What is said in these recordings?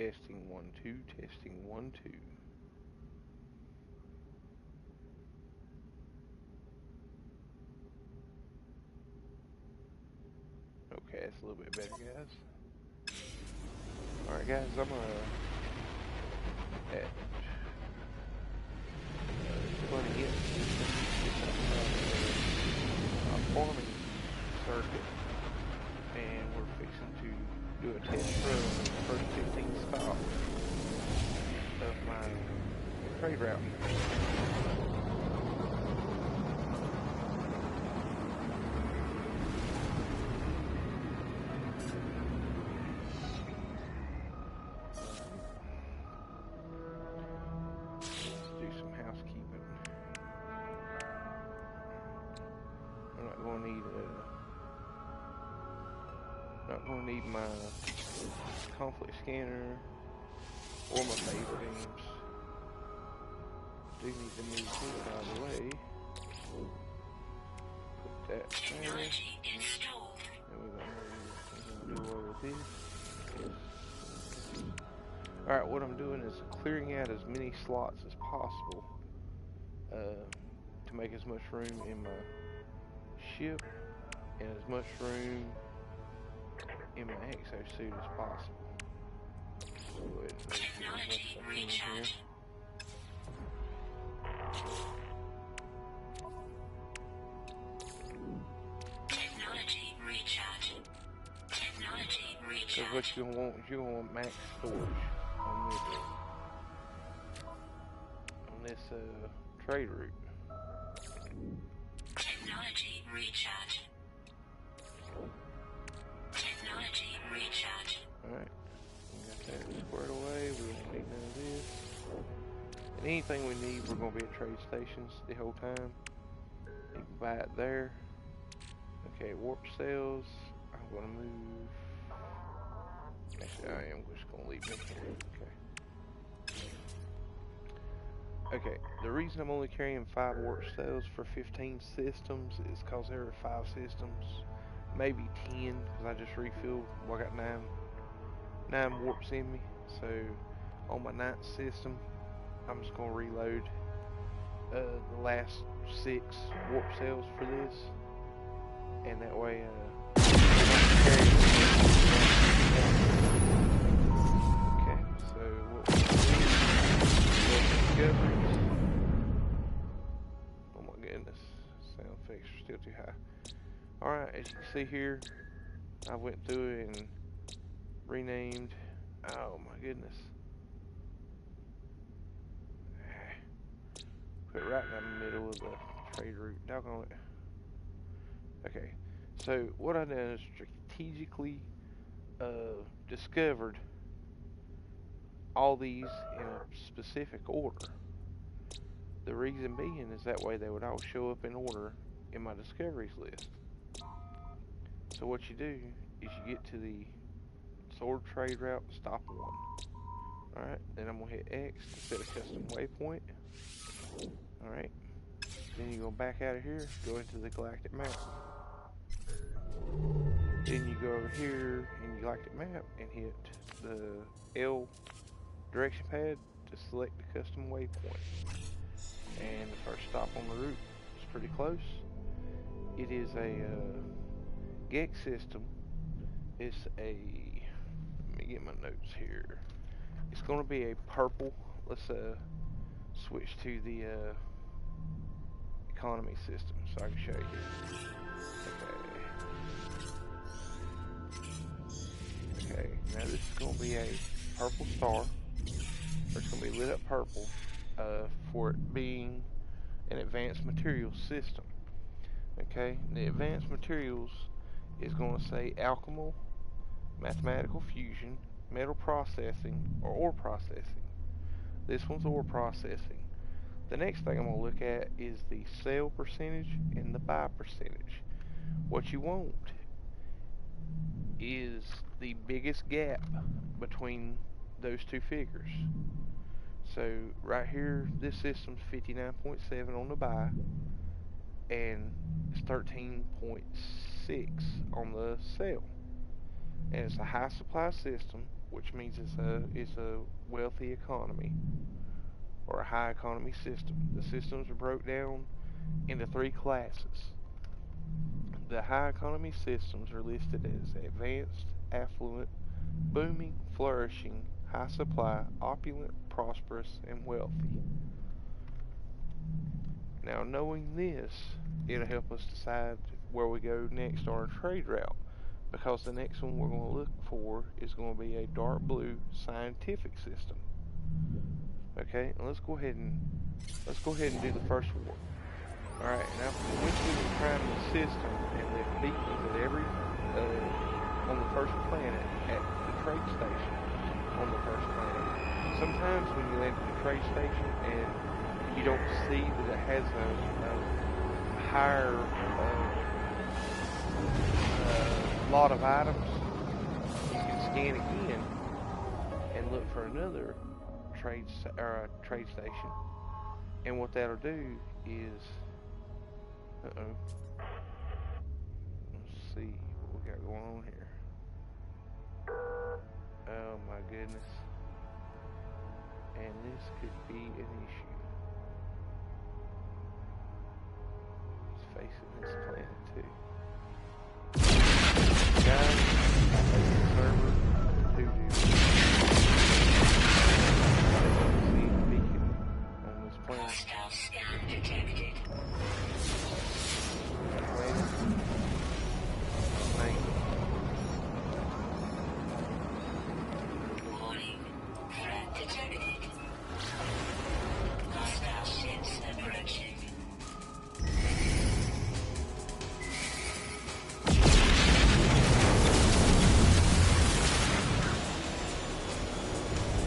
Testing 1 2, testing 1 2. Okay, that's a little bit better, guys. Alright, guys, I'm at Plenty Hit farming circuit, and we're fixing to do a test run of the first 15 stops of my trade route. Not going to need my conflict scanner or my favorite games. Do need to move this out of the way. Put that there. And we're gonna do away with this. Alright, what I'm doing is clearing out as many slots as possible to make as much room in my ship and as much room in my exosuit as possible. So go ahead and technology recharge. Technology recharge. Technology recharge. So what you're gonna want max storage on this trade route. Technology recharge. Technology recharge. Alright, we got that squared away. We don't need none of this. And anything we need, we're going to be at trade stations the whole time. You can buy it there. Okay, warp cells. I'm going to move. Actually, I am just going to leave it here. Okay. Okay, the reason I'm only carrying 5 warp cells for 15 systems is because there are 5 systems. Maybe 10, because I just refilled. Well, I got 9 warps in me. So on my 9th system, I'm just gonna reload the last 6 warp cells for this, and that way okay, so what we do, oh my goodness, sound effects are still too high. Alright, as you can see here, I went through it and renamed. Oh my goodness. Put it right in the middle of the trade route. Doggone it. Okay, so what I done is strategically discovered all these in a specific order. The reason being is that way they would all show up in order in my discoveries list. So what you do is you get to the sword trade route, stop 1. Alright, then I'm going to hit X to set a custom waypoint. Alright, then you go back out of here, go into the galactic map. Then you go over here in your galactic map and hit the L direction pad to select the custom waypoint. And the first stop on the route is pretty close. It is a Gex system. It's a, let me get my notes here. It's going to be a purple. Let's switch to the economy system so I can show you. Okay, now this is going to be a purple star. It's going to be lit up purple for it being an advanced materials system. Okay, the advanced materials is going to say alchemical, mathematical fusion, metal processing, or ore processing. This one's ore processing. The next thing I'm going to look at is the sell percentage and the buy percentage. What you want is the biggest gap between those two figures. So right here, this system's 59.7 on the buy, and it's 13.6 on the sell. And it's a high supply system, which means it's a wealthy economy or a high economy system. The systems are broke down into three classes. The high economy systems are listed as advanced, affluent, booming, flourishing, high supply, opulent, prosperous, and wealthy. Now, knowing this, it'll help us decide where we go next on our trade route, because the next one we're going to look for is going to be a dark blue scientific system. Okay, let's go ahead and do the first war. All right, now once we prime the system and the beacons at every on the first planet at the trade station on the first planet. Sometimes when you land at the trade station and you don't see that it has a higher lot of items, you can scan again and look for another trade station. And what that'll do is, let's see what we got going on here. Oh my goodness. And this could be an issue. It's facing this planet too. Guys, the server doo-doo. See the beacon on this planet. Hostile scan detected. Planet. Name. Warning. Threat detected. Hostile ships approaching.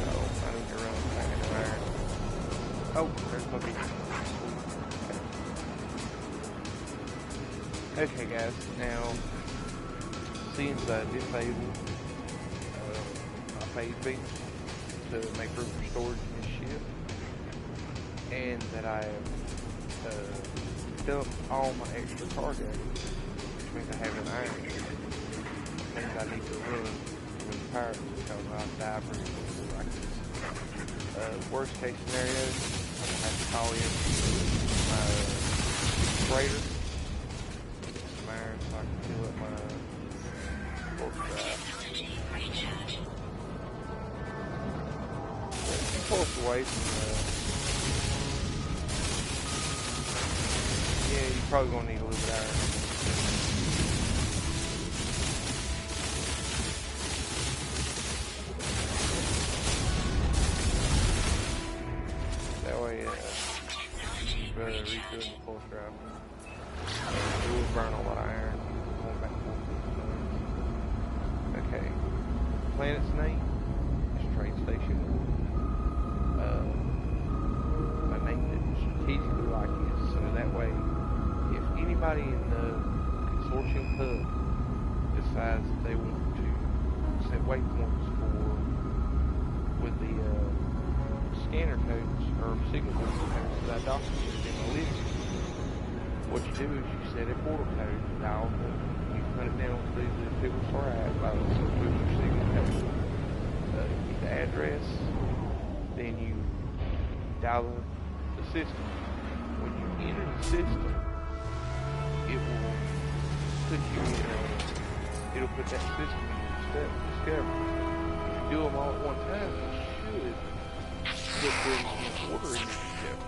Oh, I need to run back into there. Oh, there's my beacon. Okay guys, now since I disabled my phase beam to make room for storage in this ship, and that I have dumped all my extra cargo, which means I have an iron, means I need to run with the pirates because I'll die pretty quickly like this. Worst case scenario, I'm going to have to call in my freighter, some iron so I can fill up my warp drive. Pull us away from yeah, you're probably going to need a little bit of iron. That way, rather than refill the pulse drive. It will burn a lot of iron going back and forth. Okay. Planet's name is Trade Station. I named it strategically like this, so that way, if anybody in the consortium hub decides that they want to set waypoints with the scanner codes or signal codes that I documented in my list, what you do is you set a portal code, dial it, you put it down through the Pixel Star app by the your signal code. Get the address, then you dial the system. When you enter the system, it will put you in it'll put that system in your discovery. If you do them all at one time, it should put them in order in your discoveries.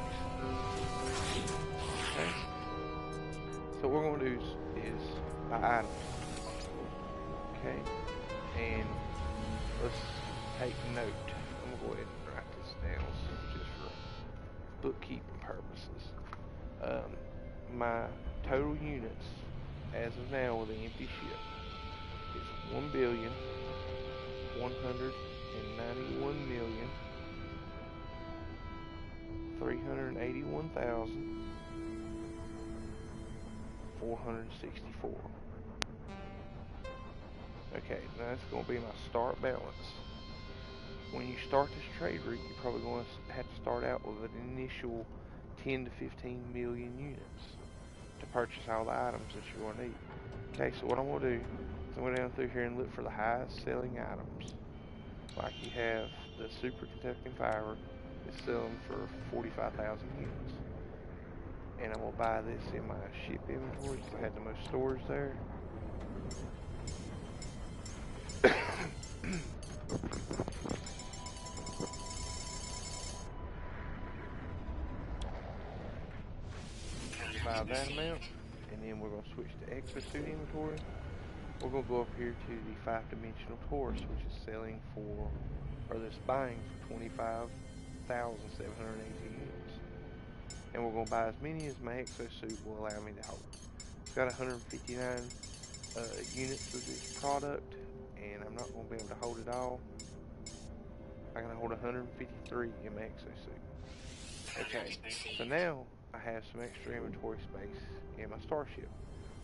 Okay? So what we're going to do is buy items. Okay? And let's take note. I'm going to go ahead and write this down just for bookkeeping purposes. My total units as of now with an empty ship is 1,991,381,464. Okay, now that's going to be my start balance. When you start this trade route, you're probably going to have to start out with an initial 10 to 15 million units to purchase all the items that you're going to need. Okay, so what I'm going to do is I'm going to go down through here and look for the highest selling items. like you have the Super Kentucky Fiber is selling for 45,000 units. And I'm going to buy this in my ship inventory because I had the most storage there. Buy that amount, and then we're going to switch to exosuit inventory. We're going to go up here to the 5-dimensional Taurus, which is selling for, or that's buying for 25,780 units. And we're going to buy as many as my exosuit will allow me to hold. It's got 159 units of this product, and I'm not going to be able to hold it all. I can hold 153 in my exosuit. Okay, so now I have some extra inventory space in my starship.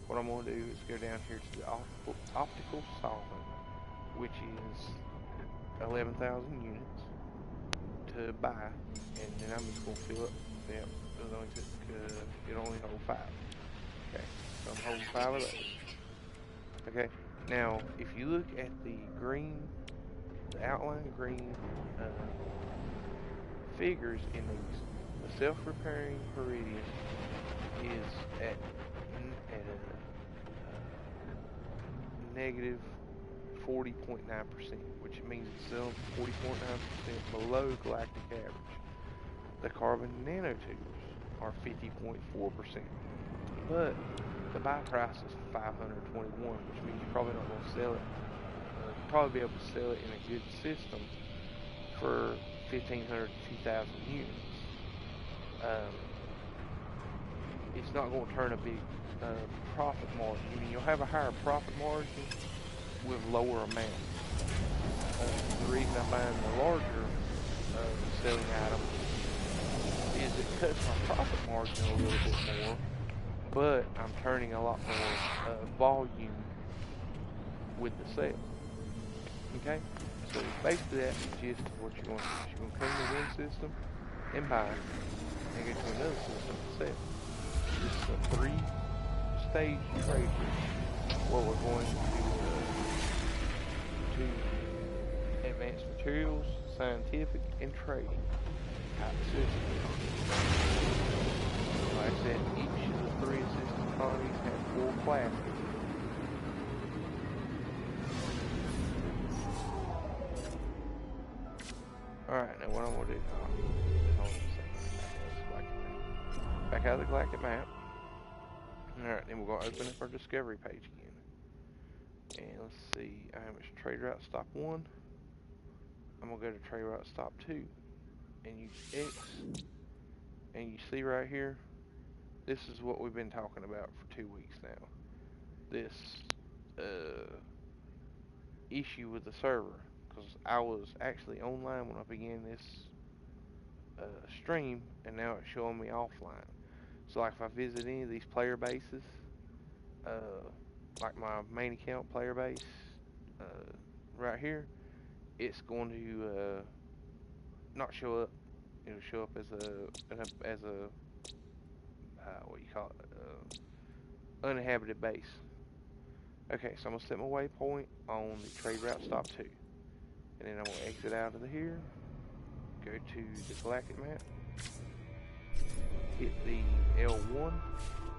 What I'm going to do is go down here to the optical solvent, which is 11,000 units to buy, and then I'm just going to fill up. Yep, it only holds 5. Okay, so I'm holding 5 of those. Okay, now if you look at the green, the outline green figures in these, the self-repairing Peridian is at a negative 40.9%, which means it's selling 40.9% below galactic average. The carbon nanotubes are 50.4%, but the buy price is 521, which means you're probably not going to sell it. You'll probably be able to sell it in a good system for 1,500 to 2,000 units. It's not going to turn a big profit margin. I mean, you'll have a higher profit margin with lower amounts. The reason I'm buying the larger selling item is it cuts my profit margin a little bit more, but I'm turning a lot more volume with the sale. Okay? So basically that's the gist of what you're going to do. You're going to come to one system and buy it, and go to another system and sell. This is a 3-stage trade where we're going to advanced materials, scientific, and trading type system. Like I said, each of the 3 system colonies have 4 classes. Alright, now what I'm going to do, hold on a second. Back out of the galactic map. Alright, then we're going to open up our discovery page again. And let's see, I'm at trade route stop 1. I'm going to go to trade route stop 2. And use X. And you see right here, this is what we've been talking about for 2 weeks now. This issue with the server. Because I was actually online when I began this stream, and now it's showing me offline. So like if I visit any of these player bases, like my main account player base, right here, it's going to not show up. It'll show up as a what do you call it, uninhabited base. Okay, so I'm gonna set my waypoint on the trade route stop 2, and then I'm gonna exit out of here, go to the galactic map, hit the L1,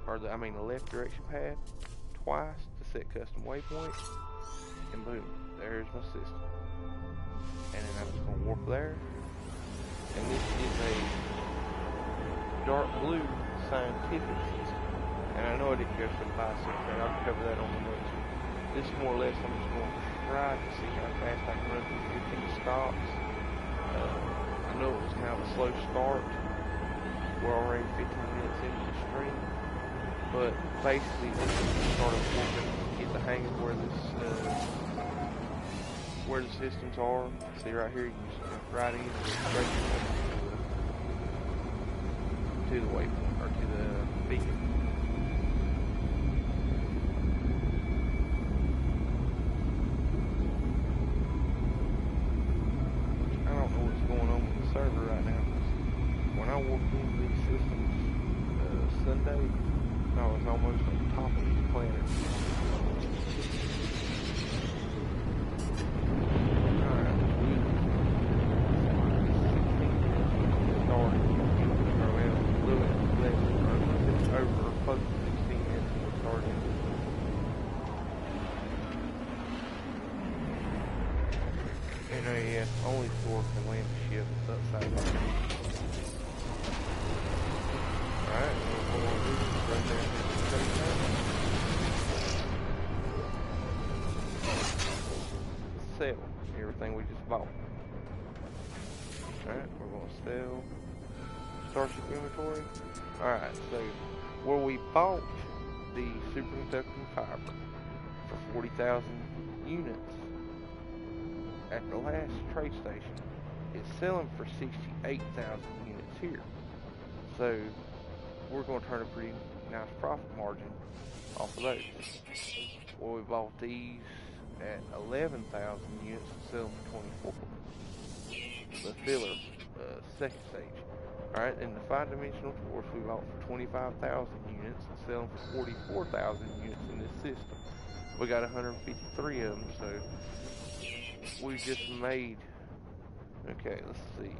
or the left direction pad twice to set custom waypoint, and boom, there's my system. And then I'm just gonna warp there, and this is a dark blue scientific system. And I know I didn't go for the bicycle, and I'll cover that on the next one. This is more or less, I'm just going to try to see how fast I can run through 15 stops. I know it was kind of a slow start. We're already 15 minutes into the stream. But basically, once you start warping, get the hang of where the systems are. See right here, you just jump right in straight to the waypoint, or to the beacon. I don't know what's going on with the server right now. When I walked into these systems Sunday, I was almost on top of the planet. Alright, And only Thor can land the ship upside down. Alright, we'll run down here to the same time. Sell everything we just bought. Alright, we're going to sell Starship inventory. Alright, so where we bought the superconducting fiber for 40,000 units at the last trade station, it's selling for 68,000 units here. So we're going to turn a pretty nice profit margin off of those. Well, we bought these at 11,000 units and sell them for 24. The filler, second stage. Alright, and the 5-dimensional torch we bought for 25,000 units and sell them for 44,000 units in this system. We got 153 of them, so we just made, okay, let's see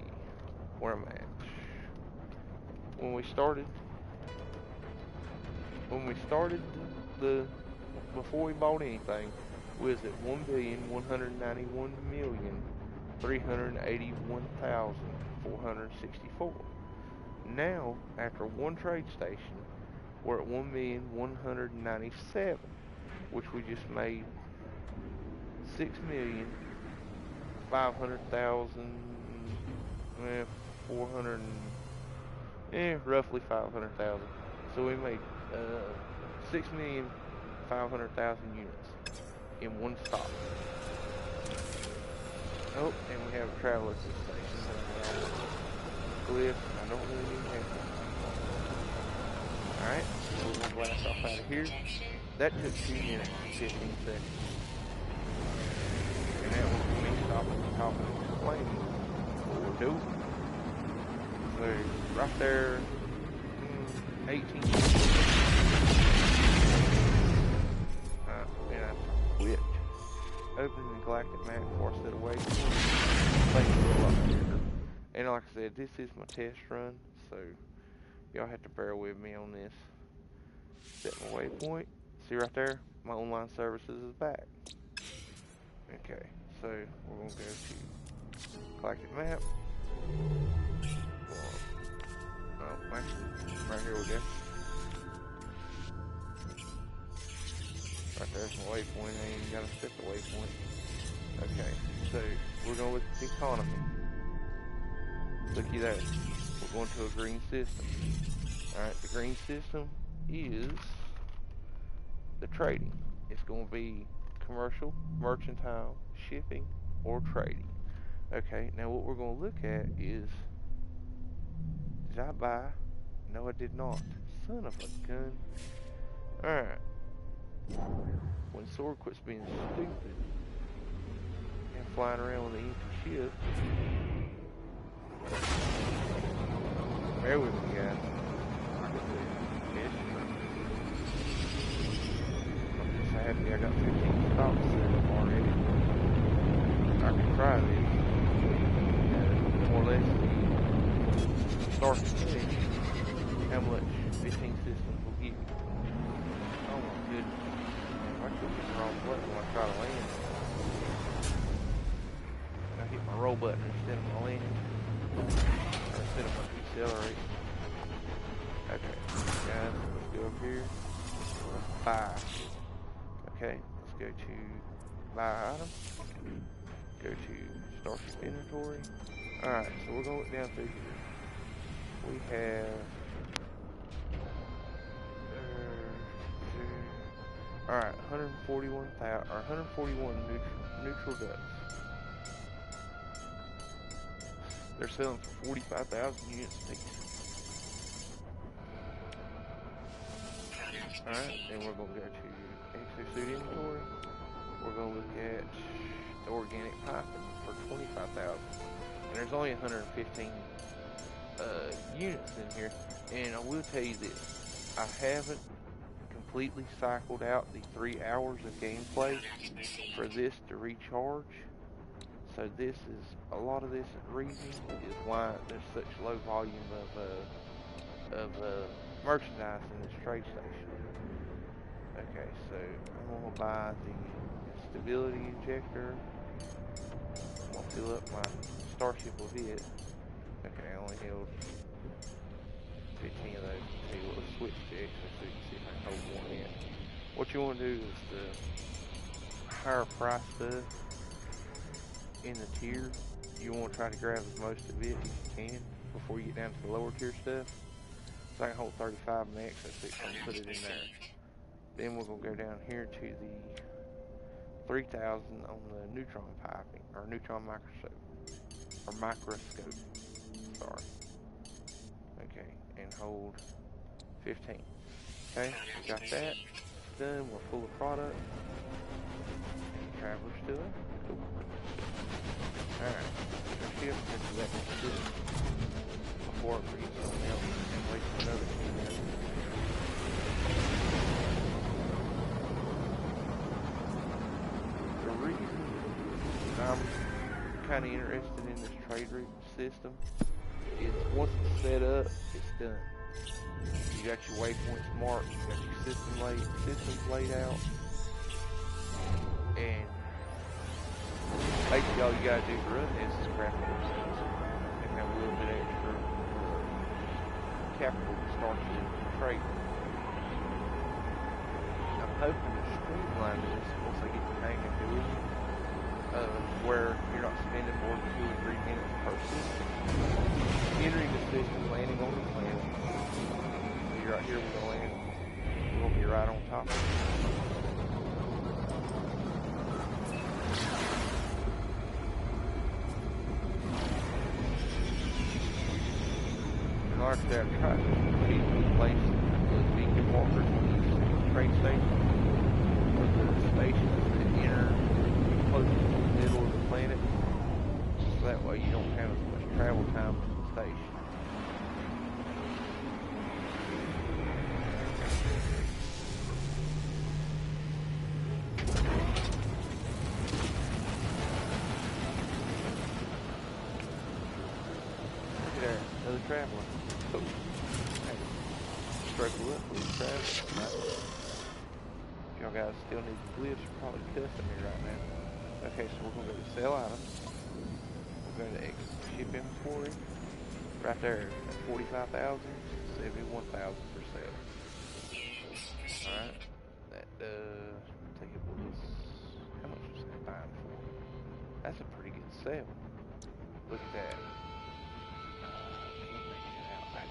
where I'm at. When we started before we bought anything, we was at 1,191,381,464. Now, after one trade station, we're at 1,197,000, which we just made 6,500,000, 400, roughly 500,000. So we made 6,500,000 units in one stop. Oh, and we have a traveler at this station. Glyph, I don't really need that. Alright, so we're going to blast off out of here. That took 2 minutes and 15 seconds. And that was me stopping and talking and explaining what we're doing. So, right there, 18 minutes. And I quit. Opening the galactic map before I set away. Things a lot better. And like I said, this is my test run, so y'all have to bear with me on this. Set my waypoint. See right there? My online services is back. Okay, so we're going to go to galactic map. Oh, actually, right here we go. Right there's my waypoint. I ain't even got to set the waypoint. Okay, so we're going with the economy. Looky there. We're going to a green system. Alright, the green system is the trading. It's going to be commercial, mercantile, shipping, or trading. Okay, now what we're going to look at is, did I buy? No, I did not. Son of a gun. Alright. When Sword quits being stupid and flying around with an empty ship, bear with me, guys. I'm just happy I got 15 stocks set up already. I can try this. More or less start to finish how much 15 systems will give you. Oh my goodness. I clicked the wrong button when I try to land. I hit my roll button instead of my landing. Instead of my decelerate. Okay, guys, let's go up here. Buy. Okay, let's go to buy item. Go to Starship inventory. Alright, so we're going to look down through here. We have alright, 141 neutral ducks. They're selling for 45,000 units apiece. Alright, and we're going to go to exosuit inventory. We're going to look at the organic piping for 25,000. And there's only 115 units in here. And I will tell you this, I haven't completely cycled out the 3 hours of gameplay for this to recharge. So this is, a lot of this reason is why there's such low volume of merchandise in this trade station. Okay, so I'm going to buy the stability injector. I'm going to fill up my starship a bit. Okay, I only held 15 of those. Tell you what, let's switch to extra so you can see if I can hold one in. What you want to do is the higher price stuff in the tier, you want to try to grab as most of it as you can before you get down to the lower tier stuff. So I can hold 35 max, that's it, I'm going to put it in there. Then we're going to go down here to the 3000 on the neutron piping, or neutron microscope, sorry. Okay, and hold 15. Okay, we got that. It's done, we're full of product. And traveler's still in. Cool. Alright, let's shift into that next to it before it reads something else and wait for another 10 minutes. The reason I'm kind of interested in this trade route system is once it's set up, it's done. You got your waypoints marked, you got your systems laid out, and basically all you gotta do to run this is craft themselves and have a little bit extra capital to start your trade. I'm hoping to streamline this once I get the hang of doing it, where you're not spending more than 2 or 3 minutes per system entering the system, landing on the planet. You're right here, we're gonna land. We're gonna be right on top of it. And like I said, I've tried to repeatedly place the beacon walkers on these train stations, with the stations that enter closest to the middle of the planet, so that way you don't have as much travel time to the station. There, another traveler. Cool. Hey, struggle up with the traveler. Right? If y'all guys still need the glyphs, you're probably cussing me right now. Okay, so we're gonna go to sell items. We're going to exit ship inventory. Right there, at 45,000, 71,000 for sale. Alright, that take it was, how much was that buying for? That's a pretty good sale. Look at that. Can't make it out. I can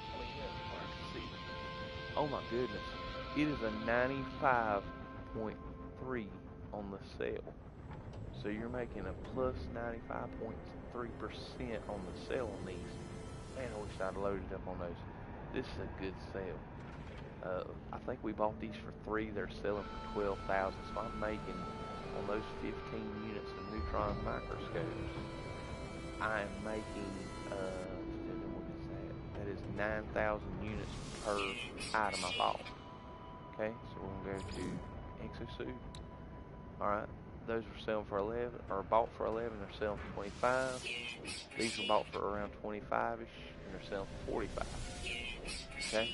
see. Oh my goodness. It is a 95.3 on the sale. So you're making a plus 95.3% on the sale on these. Man, I wish I'd loaded up on those. This is a good sale. I think we bought these for 3. They're selling for 12,000. So I'm making on those 15 units of neutron microscopes. I am making what is that? That is 9,000 units per item I bought. Okay, so we're gonna go to Exosuit. All right. Those were selling for 11, or bought for 11. They're selling for 25. These were bought for around 25ish, and they're selling for 45. Okay,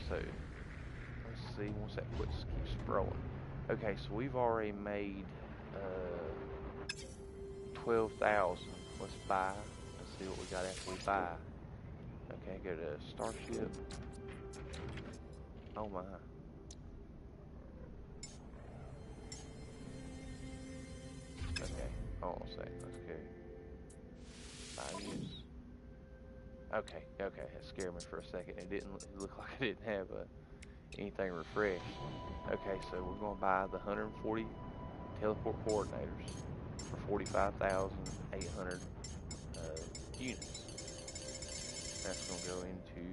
so let's see. Once that keeps scrolling. Okay, so we've already made 12,000. Let's buy. Let's see what we got after we buy. Okay, go to Starship. Oh my. Okay, hold on a sec. Let's go. Values. Okay, that scared me for a second. It look like I didn't have anything refreshed. Okay, so we're going to buy the 140 teleport coordinators for 45,800 units. That's going to go into,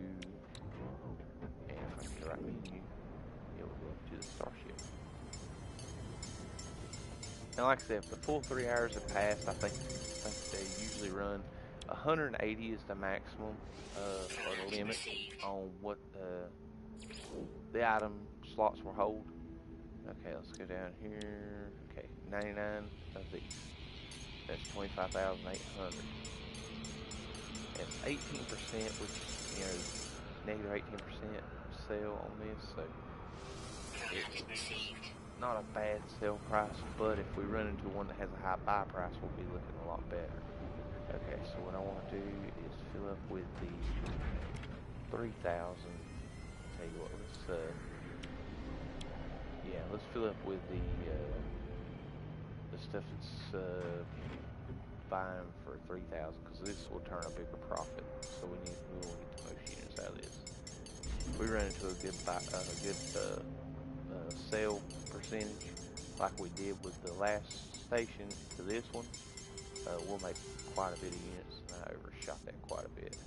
and if I get the right menu, it will go into the Starship. Now, like I said, if the full 3 hours have passed, I think they usually run 180 is the maximum or the limit on what the item slots will hold. Okay, let's go down here. Okay, 99 of these. That's 25,800. That's 18%, which is, you know, negative 18% sale on this. So not a bad sell price, but if we run into one that has a high buy price, we'll be looking a lot better. Okay, so what I want to do is fill up with the 3,000. Tell you what, let's fill up with the stuff that's buying for 3,000, because this will turn a bigger profit. So we will get the most units out of this. If we run into a good sale percentage, like we did with the last station to this one, we'll make quite a bit of units, and I overshot that quite a bit.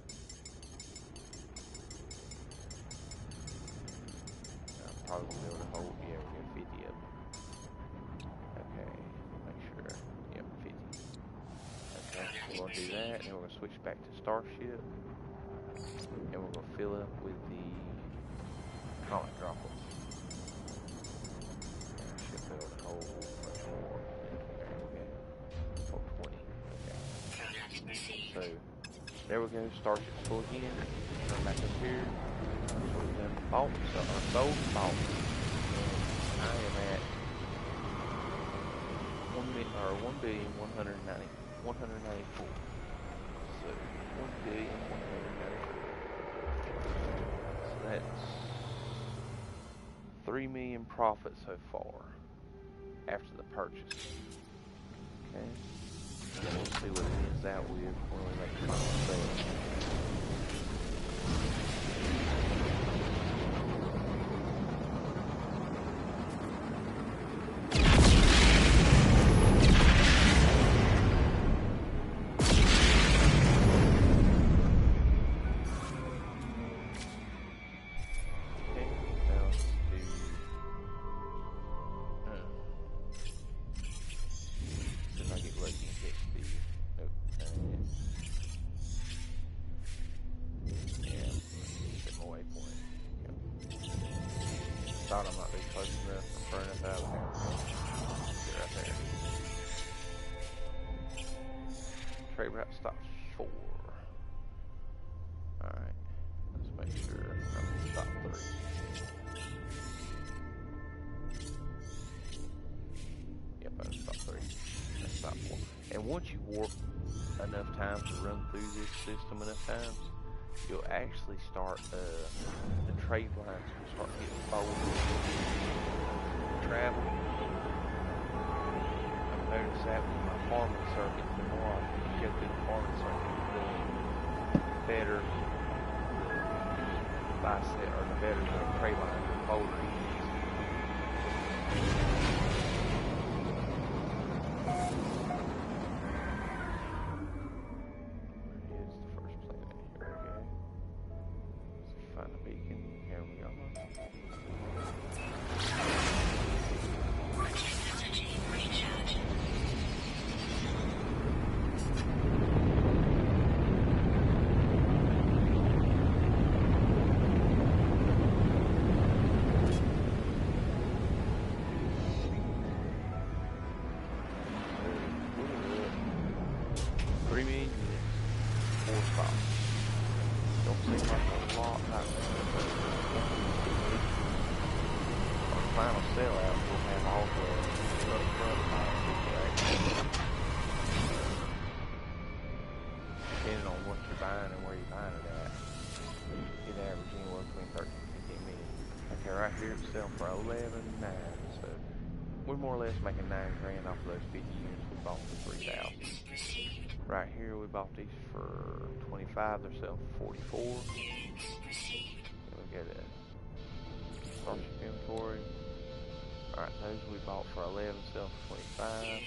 I'm probably gonna be able to hold. Yeah, we got 50 of them. Okay, make sure. Yep, 50. Okay, we're gonna do that, and then we're gonna switch back to Starship, and we're gonna fill up with the comet droppers. Should be able to hold much more. There we go. Hold 20. Okay. So there we go. Starship's full again. Turn back up here. So we've done bought, sold, bought. And I am at 1,194. So 1,194. So that's 3 million profit so far after the purchase. Okay. And we'll see what it ends out with when we make the sale. Thought I might be close enough to burn us out of here. Get right there. Trade route stops 4. Alright. Let's make sure I'm in stop 3. Yep, I'm in stop 3. That's stop 4. And once you warp enough times to run through this system enough times, you'll actually start, the trade lines will start getting folded. Travel. I've noticed that with my farming circuit. The more I go through the farming circuit, the better the bicep, or the better the trade lines are folded. Final sellout, we'll have all the upfront depending on what you're buying and where you're buying it at. It averages anywhere between 13 and 15 million. Okay, right here it's selling for 11.9, so we're more or less making $9 grand off of those 50 units we bought for 3,000. Right here we bought these for 25, they're selling for 44. Then we got a Starship inventory. Alright, those we bought for 11, selling for 25.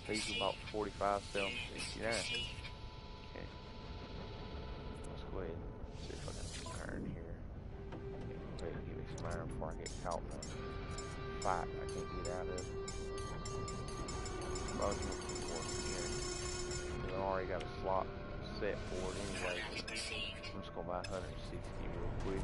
These we bought for 45, selling for 69. Okay. Let's go ahead and see if I got some iron here. Go ahead and give me some iron before I get caught in a fight I can't get out of. I've already got a slot set for it anyway. I'm just going to buy 160 real quick.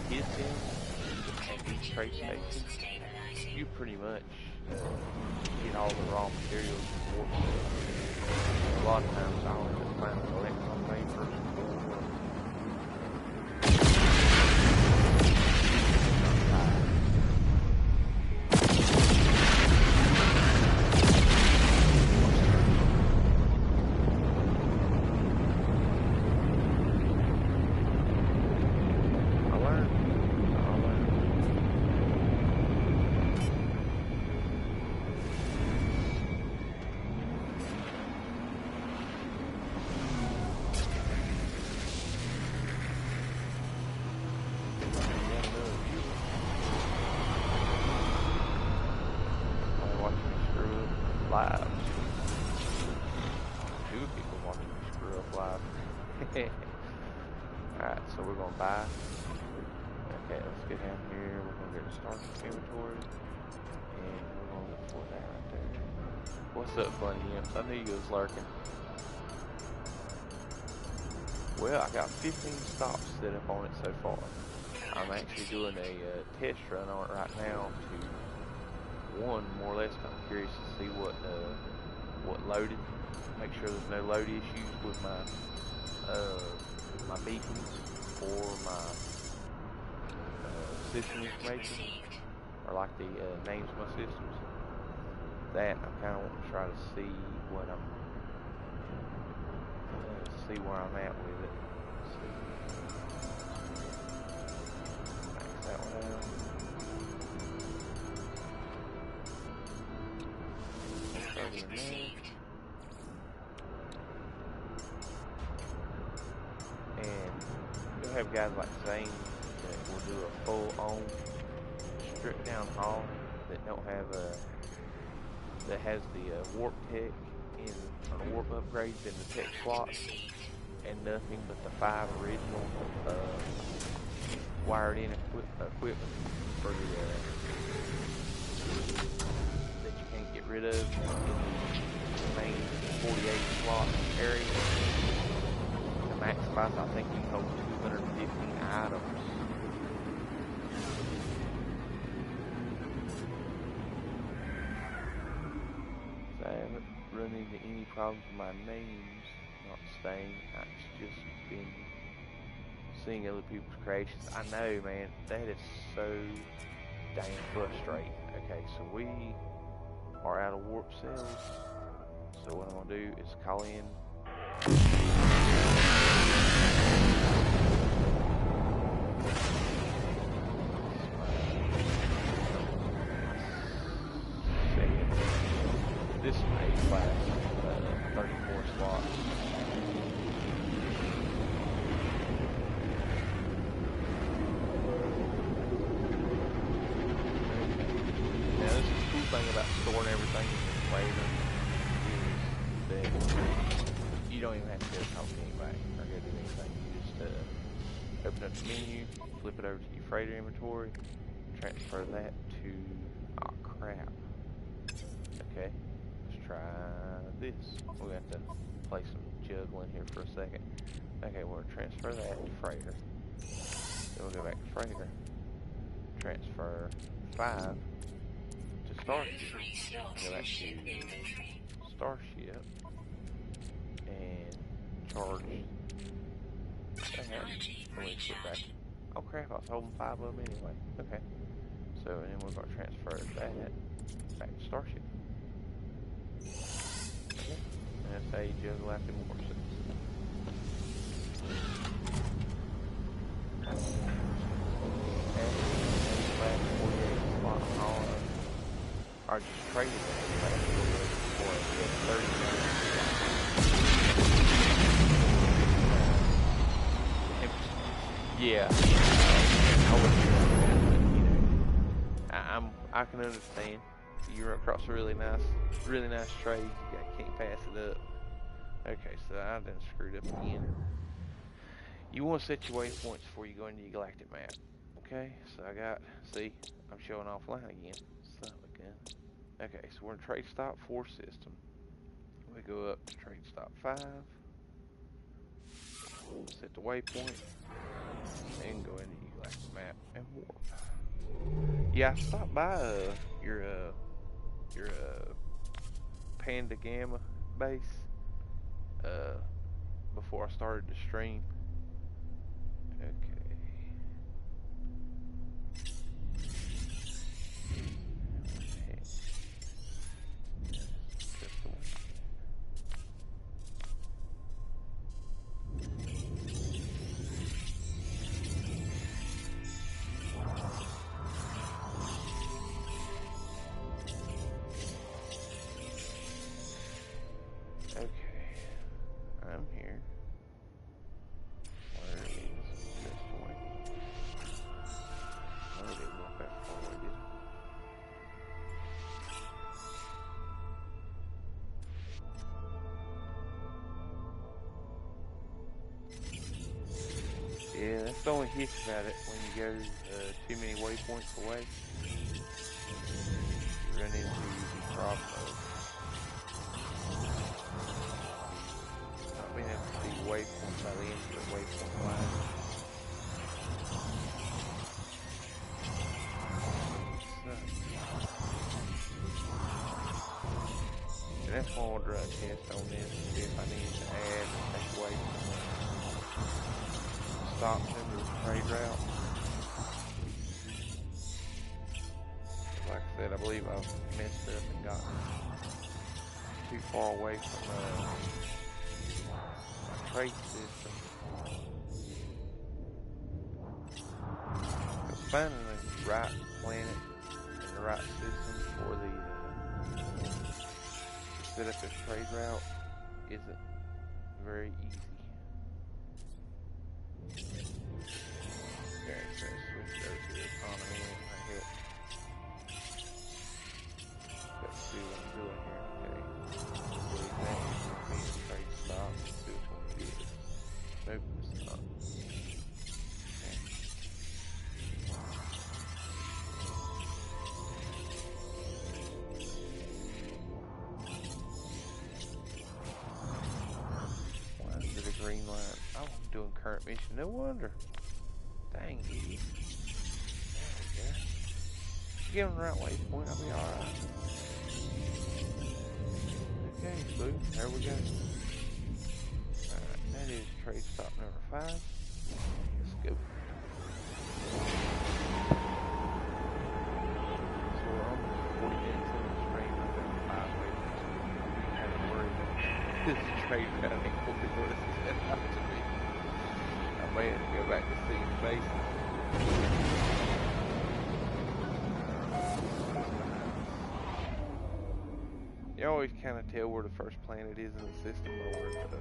This in, trade Levels station, stabilizing. you pretty much get all the raw materials and warp stuff. A lot of times I'll end up finding electron vapor or I learned. Watching me screw up live. Two people watching me screw up live. Alright, so we're gonna buy. Okay, let's get down here. We're gonna get a Starship inventory. And we're gonna look for that right there. What's up, Bunny Imps? I knew you was lurking. Well, I got 15 stops set up on it so far. I'm actually doing a test run on it right now to, one, more or less, I'm curious to see what loaded. Make sure there's no load issues with my my beacons or my system information, or like the names of my systems. That I kind of want to try to see what I'm see where I'm at with it. Max that one out. Project received. And you'll have guys like Zane that will do a full-on stripped down haul that don't have that has the warp tech in, or warp upgrades in the tech slots, and nothing but the 5 original wired in equipment for the that you can't get rid of in the main 48 slot area. The max price, I think you can hold 215 items. So I haven't run into any problems with my names not staying. It's just been seeing other people's creations. I know, man, that is so damn frustrating. Okay, so we are out of warp cells. So what I'm gonna do is call in. This is my A-class 34 slot. Now this is the cool thing about storing everything in this flavor is that you don't even have to go talk to anybody or go do anything. You just open up the menu, flip it over to your freighter inventory, transfer that to, oh crap. Okay, let's try this. We're going to have to play some juggling here for a second. Okay, we'll transfer that to freighter. Then we'll go back to freighter. Transfer 5 to Starship. Go back to Starship. And charge that. Let me flip back. Oh crap, I was holding 5 of them anyway. Okay. So, and then we're going to transfer that back to Starship. Okay. And that's how you juggle after more systems. Last 48 slot on, or just traded that last 48 for a 30. Yeah. I can understand. You run across a really nice trade. You can't pass it up. Okay, so I done screwed up again. You want to set your waypoints before you go into your galactic map. Okay, so see, I'm showing offline again. Son of a gun. Okay, so we're in trade stop 4 system. We go up to trade stop 5. Set the waypoint. And go into your galactic map and warp. Yeah, I stopped by your your Panda Gamma base uh before I started the stream. Okay. Heck. Just the one. Okay. I'm here. Where is this point? Oh, it didn't walk that far away, did it? Yeah, that's the only hick about it when you go too many waypoints away. You run into the problem of not being able to see the waypoint by the end of the waypoint line. And that's why I want to run a test on this to see if I need to add or take away from the stops into the trade route. Like I said, I believe I've messed up and gotten too far away from my trade system. Because finding the right planet and the right system for the to set up this trade route isn't very easy. Okay, so switch over to the economy and my help. Let's see what I'm doing here. Okay. Believe that is going to be a trade stop. Let's see which one it is. Nope, it's not. Okay. Why is it a green line? Oh, I'm doing current mission. No wonder. Dang it. There we go. Get on the right waypoint, I'll be alright. Okay, Blue, there we go. Alright, that is trade stop number 5. Let's go. So we're almost 40 minutes in the stream. I've got 5 waypoints. I have to worry about this trade route ain't going to be what it's set out to be. I may have to go back to seeing the bases. You always kind of tell where the first planet is in the system or where the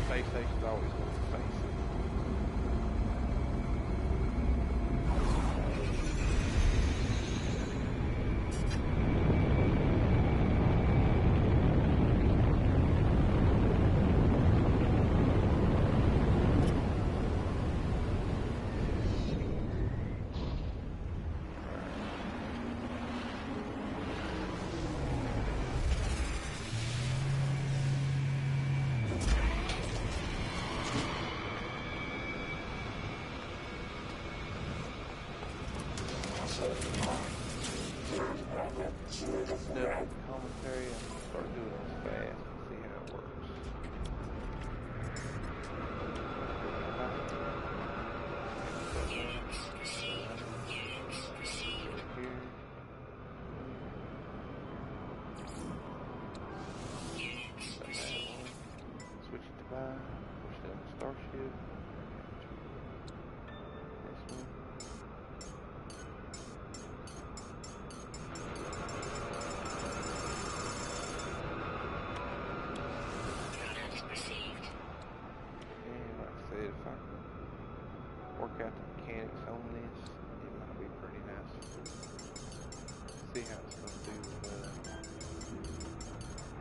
space station's always going to face it. Sniff commentary, I'm going to start doing this fast and see how it works. Switch it to buy, push down the starship. This one. If I can work out the mechanics on this, it might be pretty nice. See how it's going to do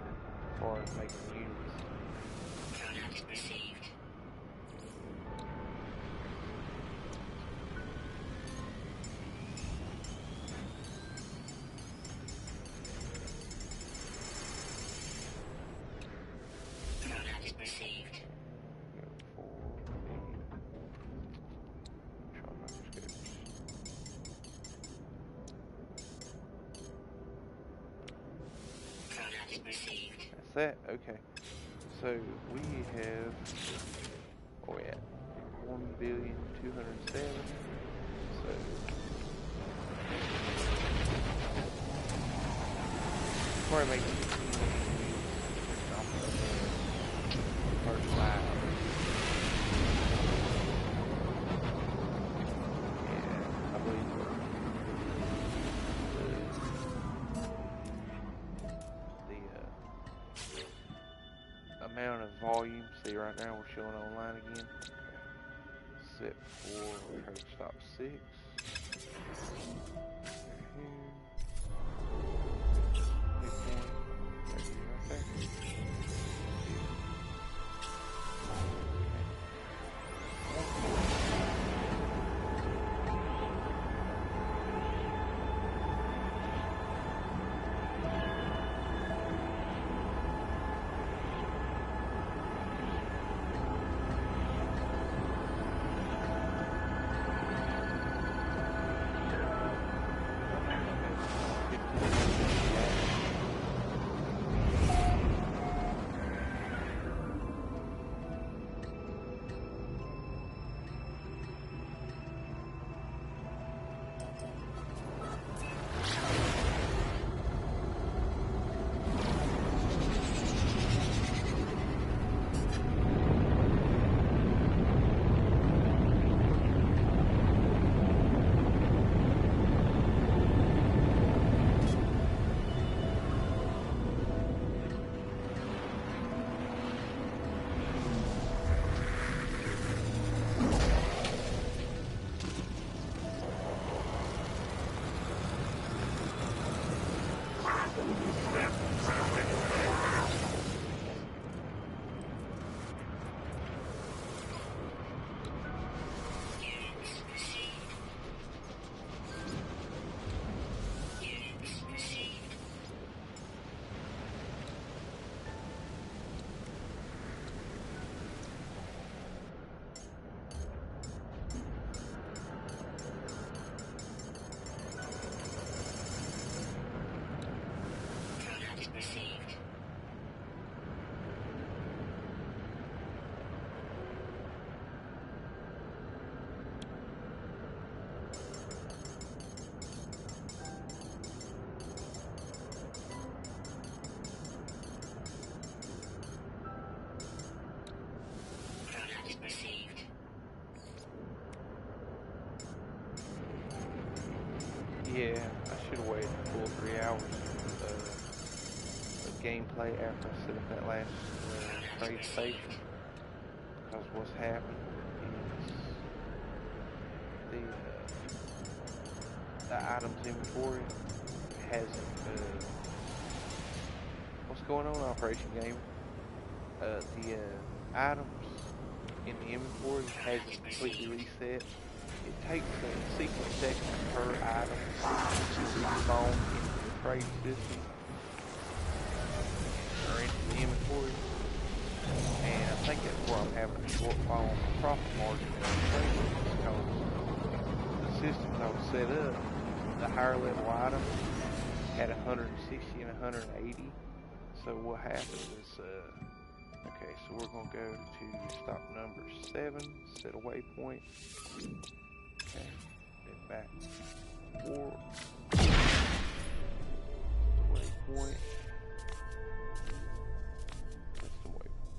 as far as making units. Contact received. Contact received. Go for the try microscopes. received. That's that? Okay. So we have, oh yeah, 1,207,000. So probably make 15 million off of the first 5. Yeah, I believe the amount of volume, see right now we're showing online again, set for trade stop 6. Hit point, right there. Yeah, I should have waited a full 3 hours of gameplay after I set up that last trade station. Because what's happened is the items inventory hasn't. What's going on, Operation Gamer? The items in the inventory hasn't completely reset. It takes 60 seconds per item to respawn into the trade system or into the inventory, and I think that's where I'm having a shortfall on my profit margin in the trade because the system that I was set up, the higher level items had 160 and 180. So what happens is, okay, so we're gonna go to stop number 7, set a waypoint. Okay, then back 4, waypoint, custom waypoint.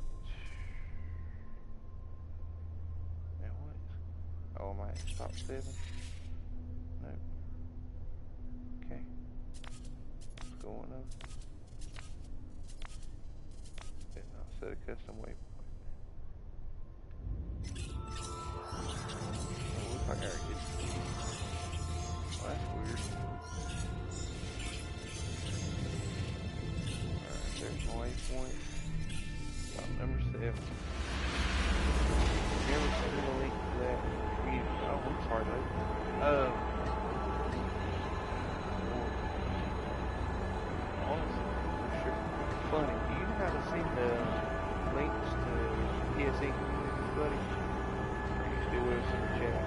Now what? Oh, am I at stop 7? No. Okay, what's going on? Then I'll set a custom waypoint. Oh, looks like I already did. Well, that's weird. Alright, there's my waypoint. Stop number 7. Never sent a link to that. Oh, I'm sorry, mate. Honestly, for sure. Funny, do you know how to send links to PSN communities, buddy? Or are you still with us in the chat?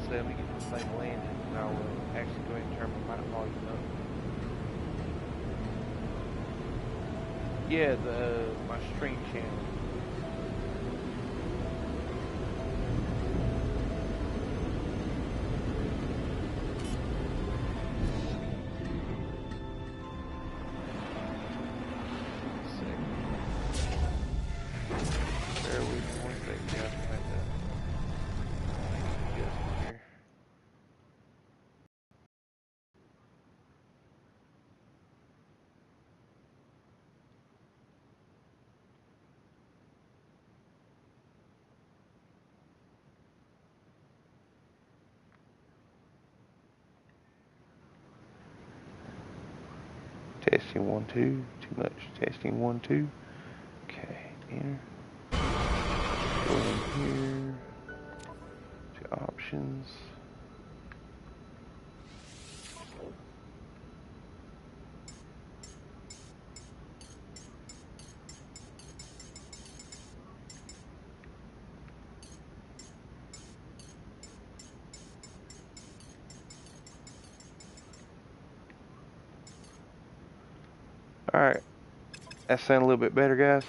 let me get the same landing, and I'll actually go ahead and turn my volume up. Yeah, my stream channel. Bear with me one second, guys. I have to adjust here. Testing 1 2. Too much. Testing 1 2. Okay, enter. Go in here to options. Alright, that sound a little bit better, guys.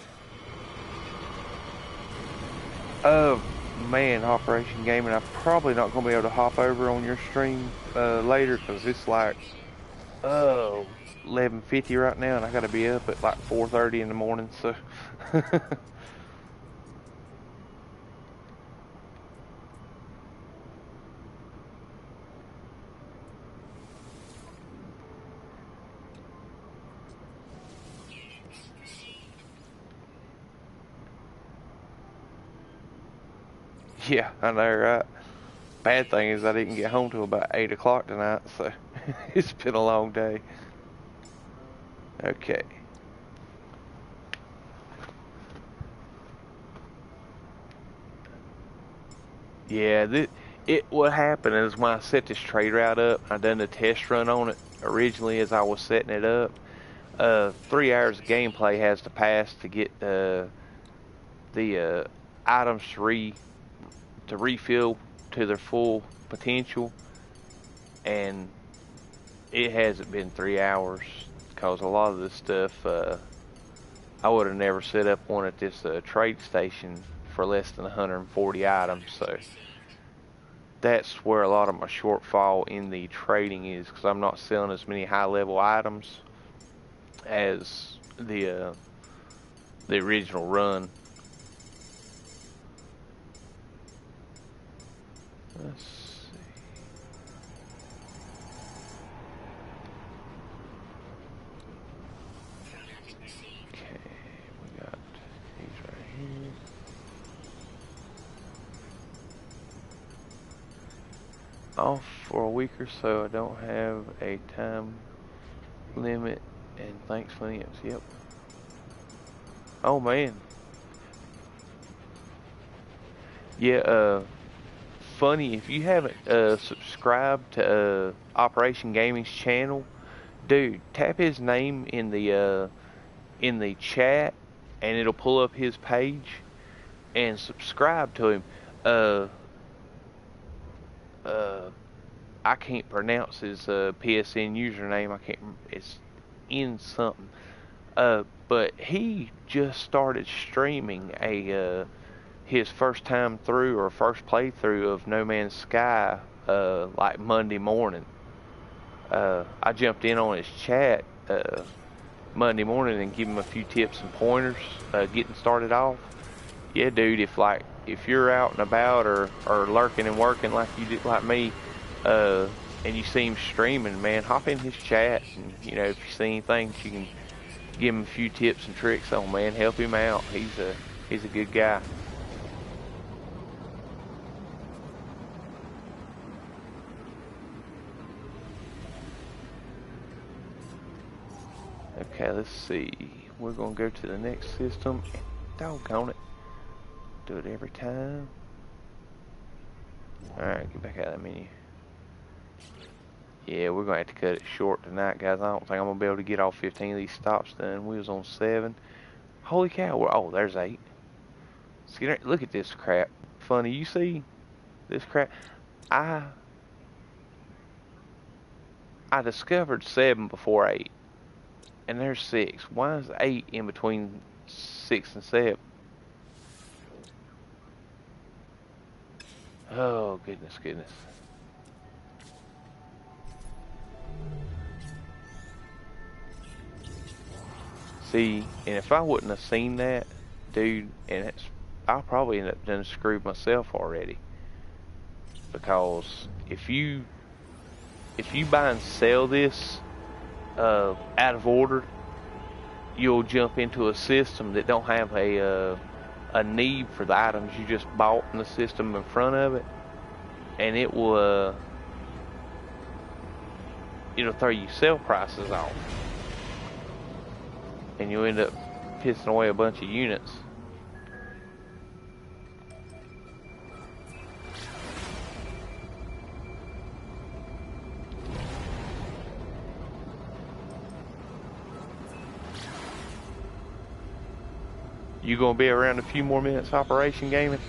Man, Operation Gaming, I'm probably not going to be able to hop over on your stream later, because it's like 11:50 right now, and I got to be up at like 4:30 in the morning, so yeah, I know, right? Bad thing is I didn't get home till about 8 o'clock tonight, so it's been a long day. Okay. Yeah, what happened is when I set this trade route up, I done a test run on it originally as I was setting it up. 3 hours of gameplay has to pass to get the items to refill to their full potential, and it hasn't been 3 hours because a lot of this stuff I would have never set up one at this trade station for less than 140 items, so that's where a lot of my shortfall in the trading is, because I'm not selling as many high level items as the original run. Let's see. Okay, we got these right here. Off for a week or so. I don't have a time limit, and thanks for the news. Yep. Oh man. Yeah, funny, if you haven't subscribed to Operation Gaming's channel, dude, tap his name in the chat, and it'll pull up his page, and subscribe to him. I can't pronounce his PSN username. I can't. It's in something. But he just started streaming his first time through, or first playthrough of No Man's Sky like Monday morning. I jumped in on his chat Monday morning and give him a few tips and pointers getting started off. Yeah, dude, if you're out and about or lurking and working like you did, like me, and you see him streaming, man, hop in his chat, and if you see anything you can give him a few tips and tricks on, man, help him out. He's a good guy. Okay, let's see. We're gonna go to the next system. Doggone it. Do it every time. Alright, get back out of that menu. Yeah, we're gonna have to cut it short tonight, guys. I don't think I'm gonna be able to get all 15 of these stops done. We was on 7. Holy cow, oh, there's 8. Look at this crap. Funny, you see this crap? I discovered 7 before 8, and there's 6. Why is 8 in between 6 and 7? Oh, goodness, goodness. See, and if I wouldn't have seen that, dude, I'll probably end up done screwed myself already. Because if you buy and sell this out of order, you'll jump into a system that don't have a need for the items you just bought in the system in front of it, and it will it'll throw you sell prices off, and you'll end up pissing away a bunch of units. You gonna be around a few more minutes, Operation Gaming?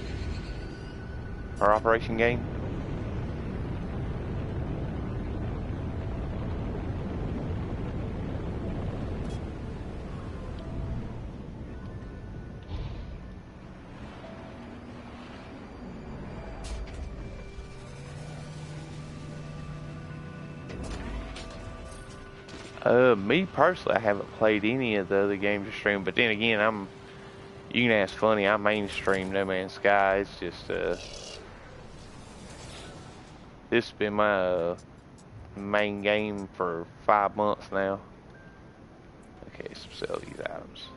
Or Operation Game? Me personally, I haven't played any of the other games you stream, but then again, you can ask Funny, I mainstream No Man's Sky. It's just, this has been my, main game for 5 months now. Okay, so sell these items.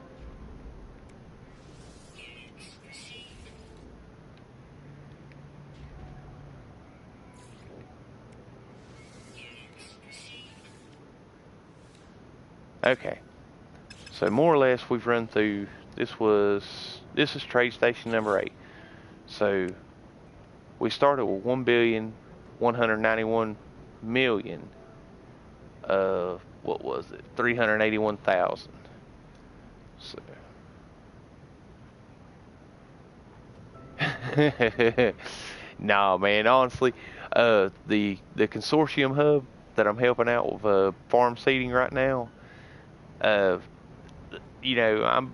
Okay, so more or less we've run through. This is trade station number 8. So we started with 1,191,000,000 of what was it? 381,000. So nah, man. Honestly, the consortium hub that I'm helping out with farm seeding right now. Uh, you know, I'm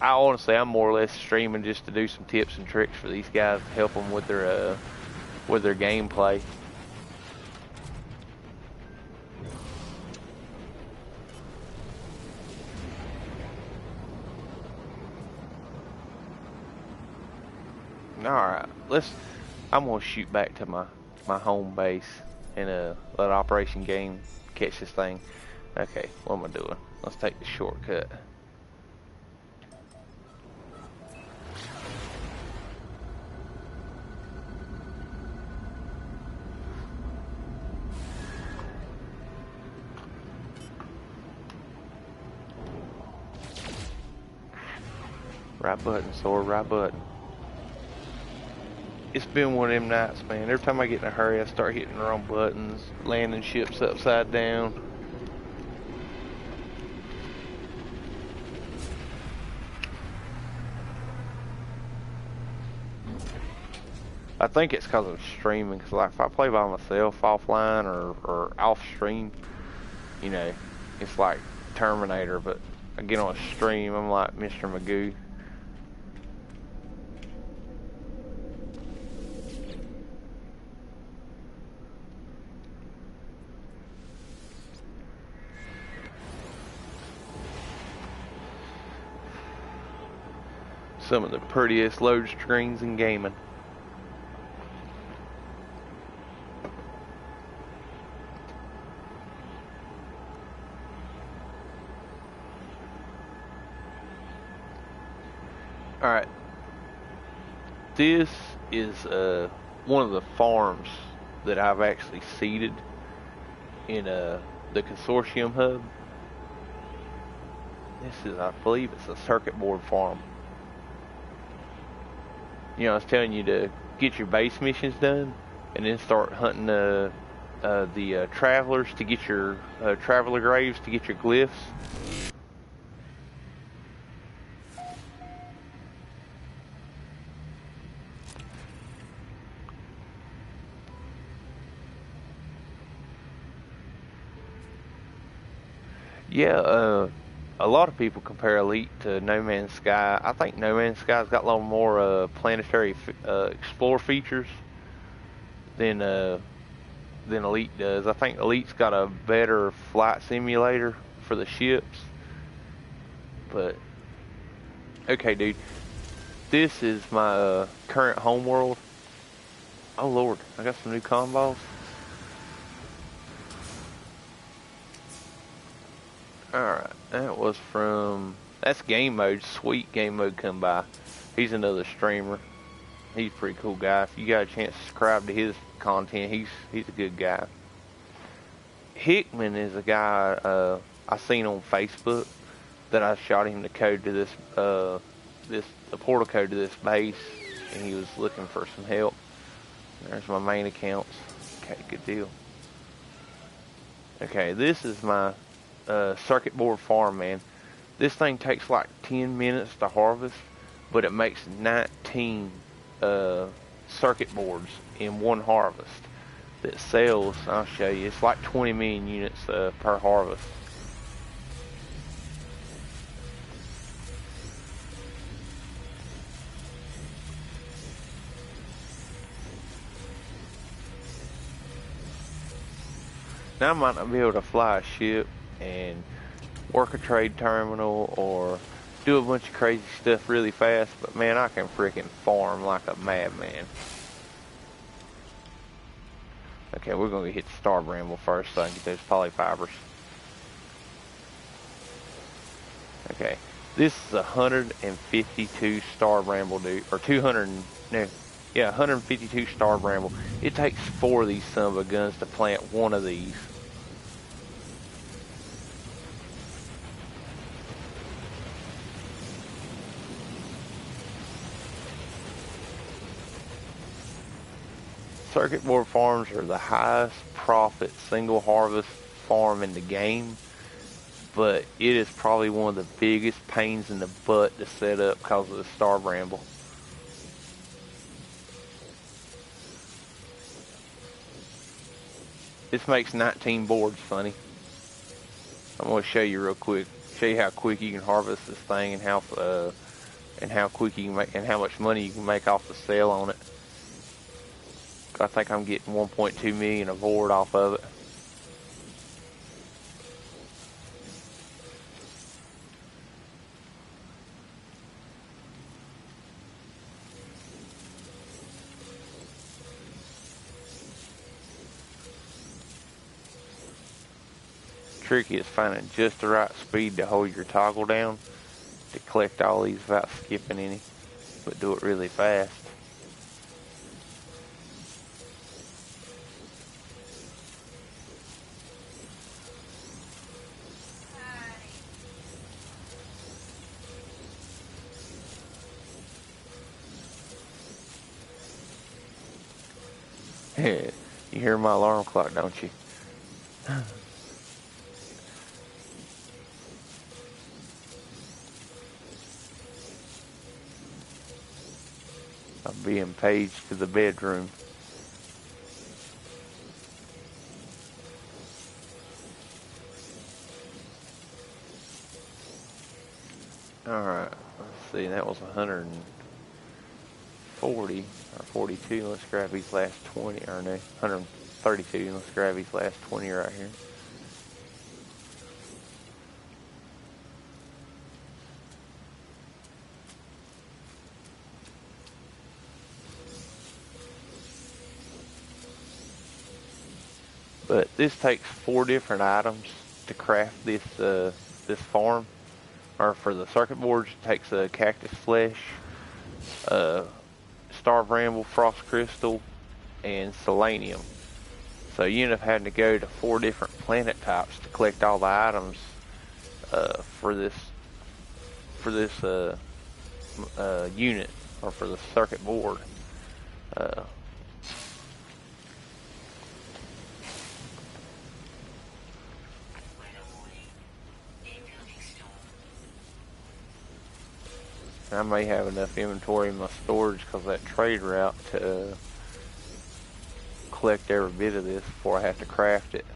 more or less streaming just to do some tips and tricks for these guys to help them with their gameplay. All right, I'm gonna shoot back to my home base and let Operation Game catch this thing. Okay, what am I doing? Let's take the shortcut. Right button, sword, right button. It's been one of them nights, man. Every time I get in a hurry, I start hitting the wrong buttons, landing ships upside down. I think it's because I'm streaming, because like if I play by myself offline or off stream, you know, it's like Terminator, but I get on a stream, I'm like Mr. Magoo. Some of the prettiest load screens in gaming. Alright. This is one of the farms that I've actually seeded in the consortium hub. This is, I believe it's a circuit board farm. You know, I was telling you to get your base missions done and then start hunting the travelers to get your traveler graves to get your glyphs. Yeah, a lot of people compare Elite to No Man's Sky. I think No Man's Sky's got a little more planetary explore features than Elite does. I think Elite's got a better flight simulator for the ships. But okay, dude, this is my current homeworld. Oh Lord, I got some new combos. Alright, that's game mode. Sweet game mode come by. He's another streamer. He's a pretty cool guy. If you got a chance to subscribe to his content, he's a good guy. Hickman is a guy I seen on Facebook that I shot him the code to the portal code to this base, and he was looking for some help. There's my main accounts. Okay, good deal. Okay, this is my circuit board farm, man. This thing takes like 10 minutes to harvest, but it makes 19 circuit boards in one harvest that sells. I'll show you. It's like 20 million units per harvest. Now I might not be able to fly a ship and work a trade terminal or do a bunch of crazy stuff really fast, but man, I can freaking farm like a madman. Okay, we're gonna hit the Star Bramble first so I can get those polyfibers. Okay, this is 152 Star Bramble, dude, or 200, no, yeah, 152 Star Bramble. It takes 4 of these son of a guns to plant one of these. Circuit board farms are the highest profit single harvest farm in the game, but it is probably one of the biggest pains in the butt to set up because of the Star Bramble. This makes 19 boards funny. I'm going to show you real quick. Show you how quick you can harvest this thing and how quick you can make and how much money you can make off the sale on it. I think I'm getting 1.2 million a board off of it. Tricky is finding just the right speed to hold your toggle down to collect all these without skipping any, but do it really fast. You hear my alarm clock, don't you? I'm being paged to the bedroom. Alright, let's see, that was 140 or 42. Let's grab these last 20, or no, 132. Let's grab these last 20 right here. But this takes 4 different items to craft this this farm. Or for the circuit boards, it takes a cactus flesh, Star Bramble, frost crystal, and selenium. So you end up having to go to 4 different planet types to collect all the items for this unit, or for the circuit board. I may have enough inventory in my storage because of that trade route to collect every bit of this before I have to craft it.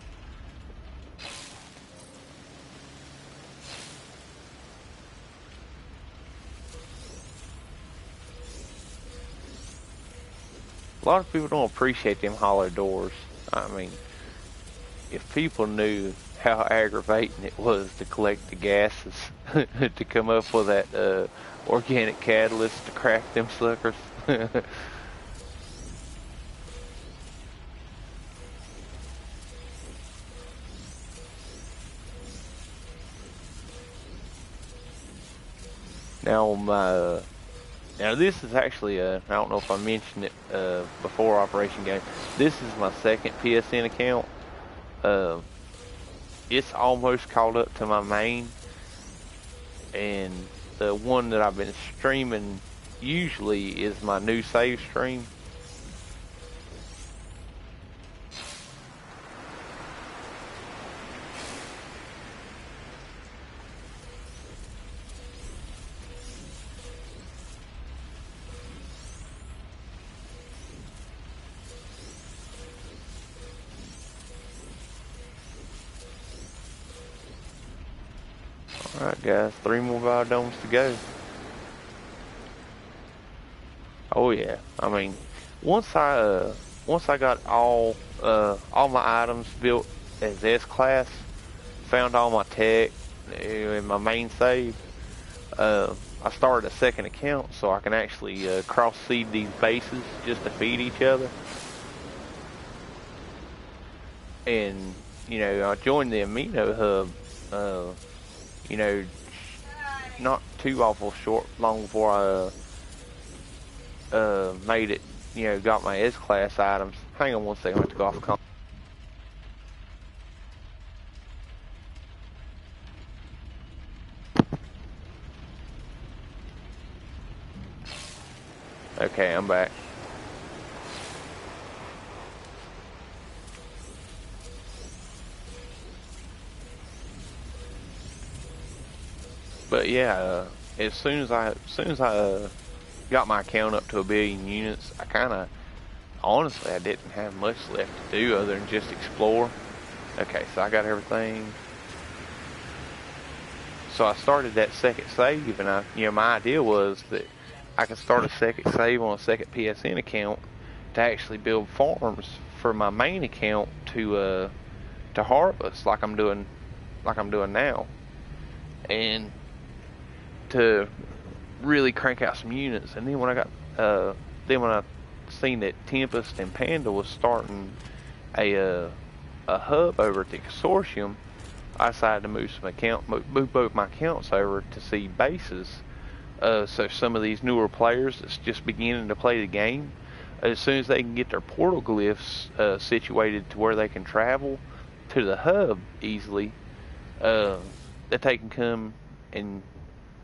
A lot of people don't appreciate them hollow doors. I mean, if people knew how aggravating it was to collect the gases to come up with that organic catalyst to crack them suckers. Now my now this is actually I don't know if I mentioned it before Operation Game. This is my second PSN account. Uh, it's almost caught up to my main, and the one that I've been streaming usually is my new save stream. Alright guys, 3 more biodomes to go. Oh yeah, I mean, once I got all my items built as S class, found all my tech in my main save, I started a second account so I can actually cross seed these bases just to feed each other. And you know, I joined the Amino Hub. You know, not too awful long before I made it, you know, got my S-Class items. Hang on one second, I have to go off the call. Okay, I'm back. But yeah, as soon as I got my account up to 1 billion units, honestly, I didn't have much left to do other than just explore. Okay, so I got everything. So I started that second save, and my idea was that I could start a second save on a second PSN account to actually build farms for my main account to harvest like I'm doing now, and to really crank out some units. And then when I seen that Tempest and Panda was starting a hub over at the consortium, I decided to move both my accounts over to see bases. So some of these newer players that's just beginning to play the game, as soon as they can get their portal glyphs situated to where they can travel to the hub easily, that they can come and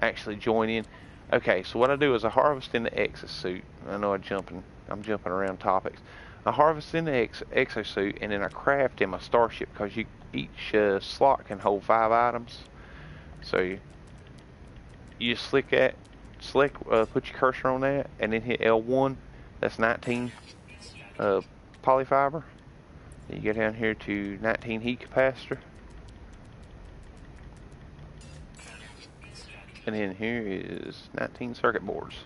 actually join in. Okay, so what I do is I harvest in the exosuit. I know I'm jumping around topics. I harvest in the exosuit, and then I craft in my starship, because each slot can hold 5 items. So you just put your cursor on that, and then hit L1. That's 19 polyfiber. Then you go down here to 19 heat capacitor. And then here is 19 circuit boards.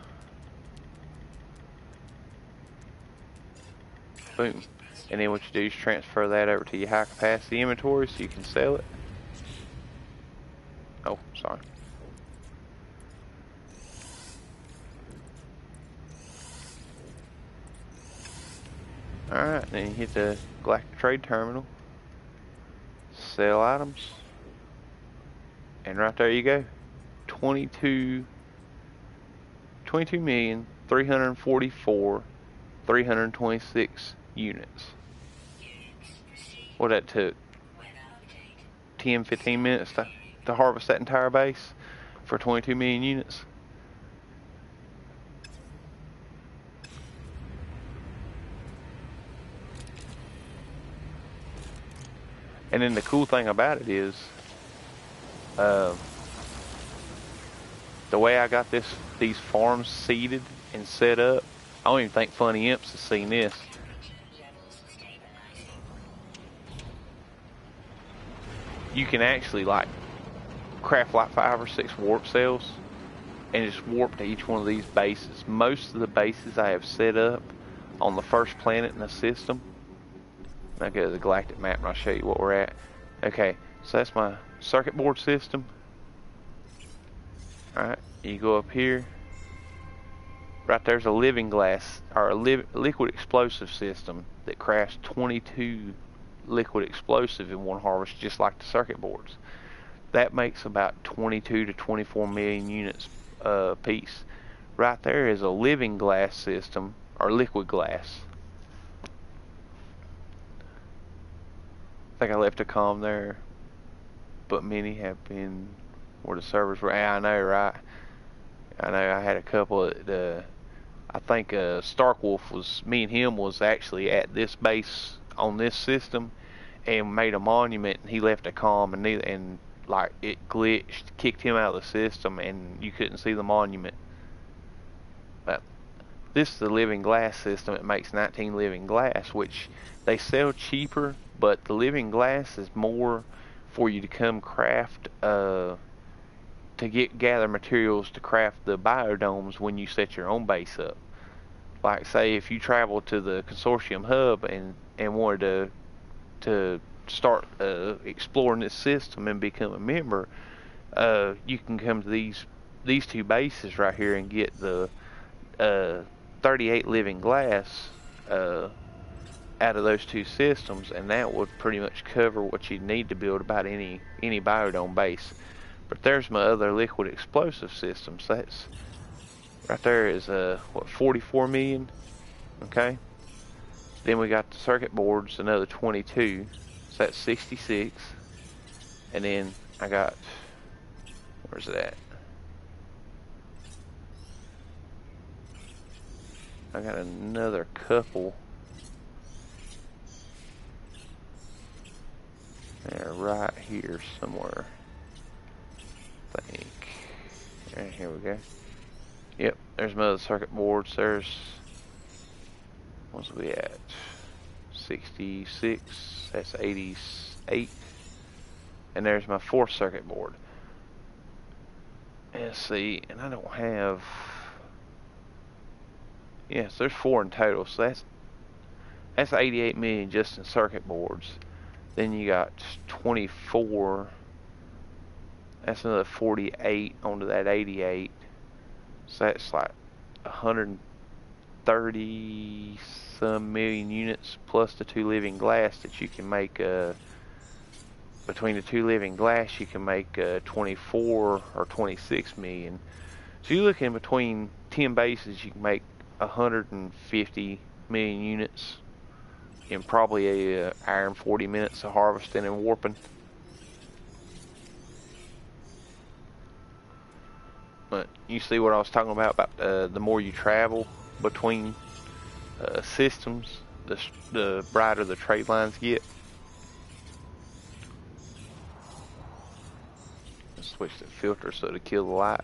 Boom. And then what you do is transfer that over to your high capacity inventory so you can sell it. Oh, sorry. Alright, then you hit the Galactic Trade Terminal. Sell items. And right there you go. 22,344,326 units. What that took? 10-15 minutes to harvest that entire base for 22 million units. And then the cool thing about it is, the way I got these farms seeded and set up, I don't even think Funny Imps has seen this. You can actually craft 5 or 6 warp cells and just warp to each one of these bases. Most of the bases I have set up on the first planet in the system. I'll go to the galactic map and I'll show you what we're at. Okay, so that's my circuit board system. Alright, you go up here. Right there's a living glass, or a liquid explosive system that crafts 22 liquid explosive in one harvest, just like the circuit boards. That makes about 22 to 24 million units a piece. Right there is a living glass system, or liquid glass. I think I left a comm there, but many have been where the servers were. I know, right? I know I had a couple of I think Starkwolf was, me and him was actually at this base on this system and made a monument, and he left a comm, and like it glitched, kicked him out of the system, and you couldn't see the monument. But this is the living glass system. It makes 19 living glass, which they sell cheaper, but the living glass is more for you to come craft to gather materials to craft the biodomes when you set your own base up. Like say if you travel to the consortium hub and wanted to start exploring this system and become a member, you can come to these two bases right here and get the 38 living glass out of those two systems, and that would pretty much cover what you'd need to build about any biodome base. But there's my other liquid explosive system. So that's right there is what, 44 million. Okay. Then we got the circuit boards, another 22. So that's 66. And then I got, where's it at? I got another couple. They're right here somewhere. I think. And here we go. Yep, there's my other circuit boards. There's, what's we at? 66. That's 88. And there's my fourth circuit board. And let's see, and I don't have. Yes, there's 4 in total. So that's 88 million just in circuit boards. Then you got 24. That's another 48 onto that 88. So that's like 130 some million units plus the 2 living glass that you can make. Between the 2 living glass, you can make 24 or 26 million. So you're looking between 10 bases, you can make 150 million units in probably a hour and 40 minutes of harvesting and warping. But you see what I was talking about the more you travel between systems, the brighter the trade lines get. Switch the filter so to kill the light.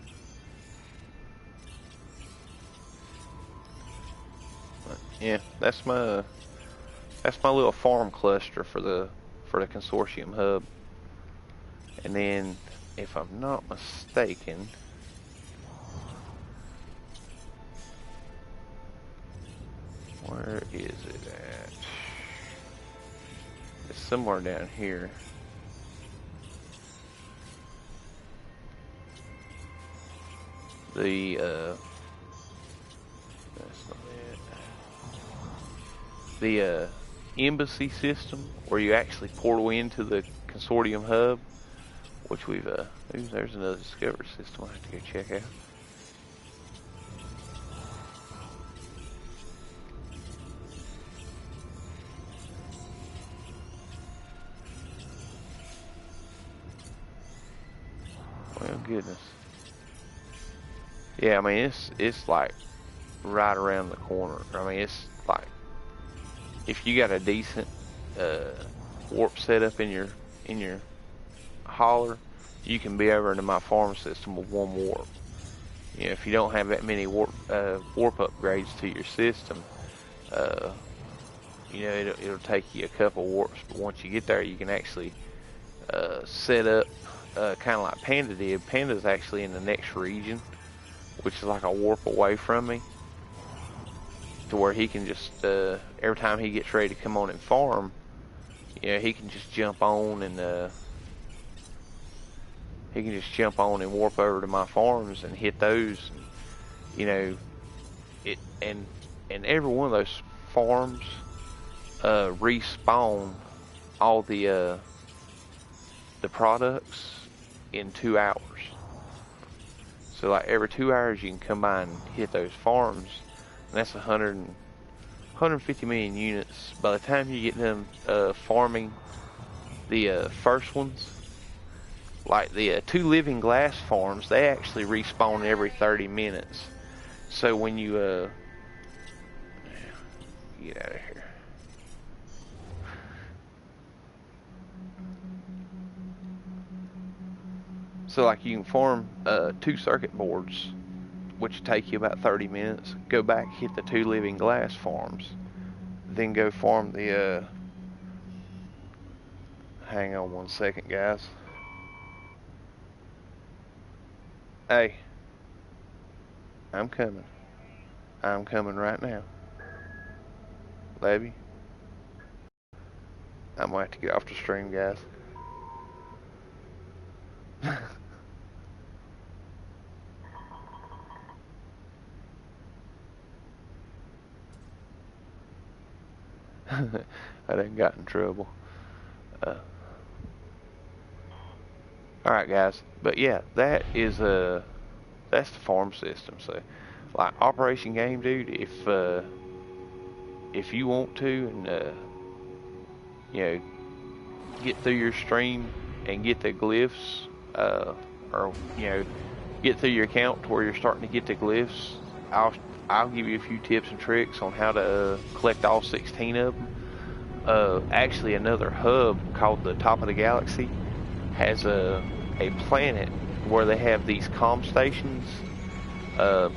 But yeah, that's my little farm cluster for the consortium hub. And then, if I'm not mistaken, where is it at? It's somewhere down here. That's not it. The embassy system, where you actually portal into the consortium hub, which we've ooh, there's another discovery system I have to go check out. Well, goodness. Yeah, I mean it's like right around the corner. I mean it's like if you got a decent warp setup in your hauler, you can be over into my farm system with 1 warp. You know, if you don't have that many warp upgrades to your system, you know it'll take you a couple warps. But once you get there, you can actually set up kind of like Panda did. Panda's actually in the next region, which is like a warp away from me. to where he can just every time he gets ready to come on and farm, you know, he can just jump on and warp over to my farms and hit those. And, you know, it and every one of those farms respawn all the products in 2 hours. So like every 2 hours you can come by and hit those farms, and that's 150 million units. By the time you get them farming the first ones, like the 2 living glass farms, they actually respawn every 30 minutes. So when you get out of here. So like you can farm 2 circuit boards, which take you about 30 minutes. Go back, hit the 2 living glass farms, then go farm the hang on one second, guys. Hey, I'm coming right now. Levy, I'm gonna have to get off the stream, guys. I done got in trouble. Alright guys, but yeah, that's the farm system. So like Operation Game Dude, if you want to and you know, get through your stream and get the glyphs, or you know, get through your account to where you're starting to get the glyphs, I'll give you a few tips and tricks on how to collect all 16 of them. Actually, another hub called the Top of the Galaxy has a planet where they have these comm stations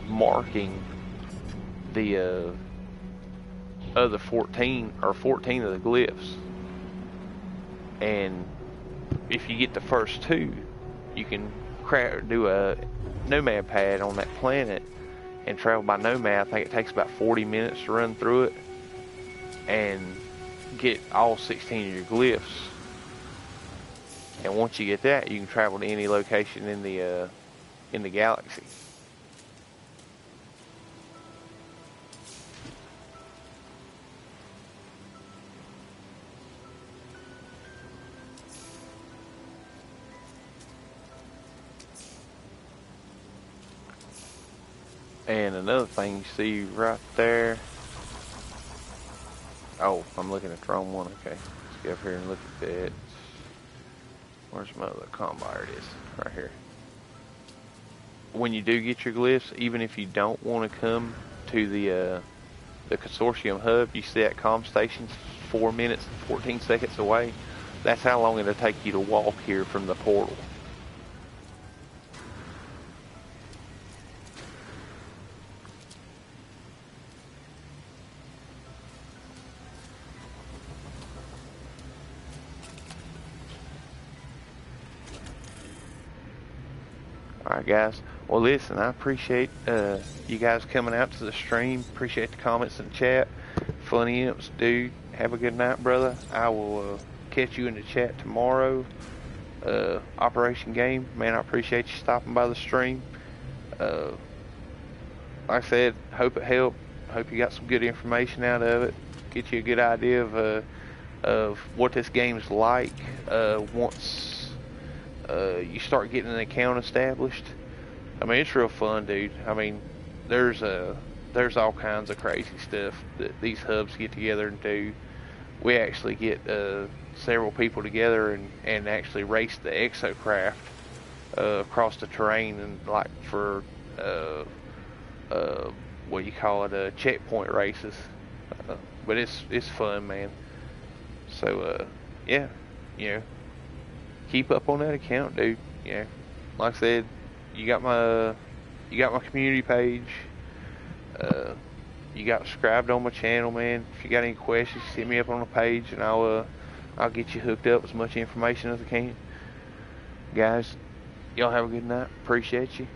marking the other 14 of the glyphs, and if you get the first 2, you can do a nomad pad on that planet and travel by nomad. I think it takes about 40 minutes to run through it and get all 16 of your glyphs. And once you get that, you can travel to any location in the galaxy. And another thing you see right there. Oh, I'm looking at the wrong one. Okay, let's get up here and look at that. Where's my other combo? It is right here. When you do get your glyphs, even if you don't want to come to the consortium hub, you see that comm station's 4 minutes and 14 seconds away. That's how long it'll take you to walk here from the portal. Alright guys, well listen, I appreciate you guys coming out to the stream. Appreciate the comments in the chat. Funny Imps, dude, have a good night, brother. I will catch you in the chat tomorrow. Operation Game, man, I appreciate you stopping by the stream. Like I said, hope it helped. Hope you got some good information out of it. Get you a good idea of what this game's like once you start getting an account established. I mean, it's real fun, dude. I mean, there's all kinds of crazy stuff that these hubs get together and do. We actually get several people together and actually race the exocraft across the terrain, and like for what you call it, checkpoint races. But it's fun, man. So yeah, you know, keep up on that account, dude. You know, like I said, you got my community page. You got subscribed on my channel, man. If you got any questions, hit me up on the page, and I'll get you hooked up with as much information as I can. Guys, y'all have a good night. Appreciate you.